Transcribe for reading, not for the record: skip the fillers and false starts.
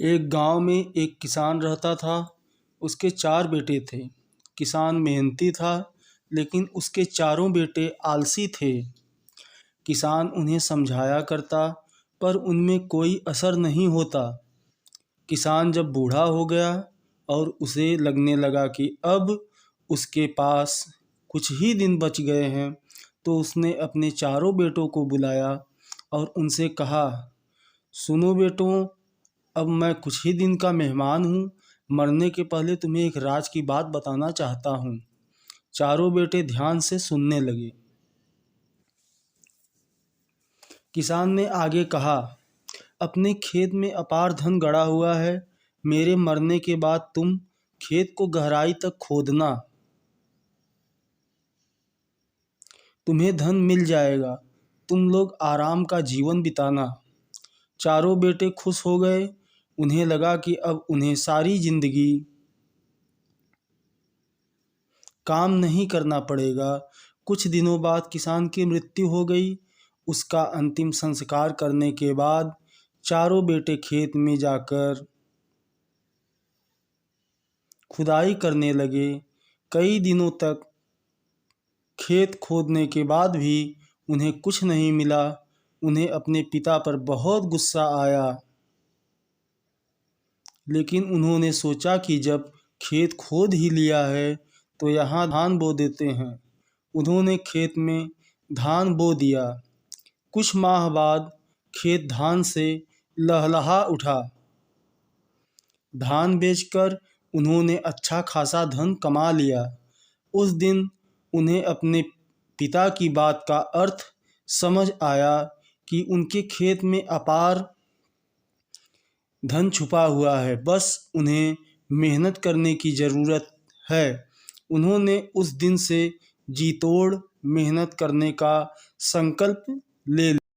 एक गांव में एक किसान रहता था। उसके 4 बेटे थे। किसान मेहनती था, लेकिन उसके चारों बेटे आलसी थे। किसान उन्हें समझाया करता, पर उनमें कोई असर नहीं होता। किसान जब बूढ़ा हो गया और उसे लगने लगा कि अब उसके पास कुछ ही दिन बच गए हैं, तो उसने अपने चारों बेटों को बुलाया और उनसे कहा, सुनो बेटों, अब मैं कुछ ही दिन का मेहमान हूँ। मरने के पहले तुम्हें एक राज की बात बताना चाहता हूँ। चारों बेटे ध्यान से सुनने लगे। किसान ने आगे कहा, अपने खेत में अपार धन गड़ा हुआ है। मेरे मरने के बाद तुम खेत को गहराई तक खोदना, तुम्हें धन मिल जाएगा। तुम लोग आराम का जीवन बिताना। चारों बेटे खुश हो गए। उन्हें लगा कि अब उन्हें सारी जिंदगी काम नहीं करना पड़ेगा। कुछ दिनों बाद किसान की मृत्यु हो गई। उसका अंतिम संस्कार करने के बाद चारों बेटे खेत में जाकर खुदाई करने लगे। कई दिनों तक खेत खोदने के बाद भी उन्हें कुछ नहीं मिला। उन्हें अपने पिता पर बहुत गुस्सा आया, लेकिन उन्होंने सोचा कि जब खेत खोद ही लिया है तो यहाँ धान बो देते हैं। उन्होंने खेत में धान बो दिया। कुछ माह बाद खेत धान से लहलहा उठा। धान बेचकर उन्होंने अच्छा खासा धन कमा लिया। उस दिन उन्हें अपने पिता की बात का अर्थ समझ आया कि उनके खेत में अपार धन छुपा हुआ है, बस उन्हें मेहनत करने की ज़रूरत है। उन्होंने उस दिन से जी तोड़ मेहनत करने का संकल्प ले लिया।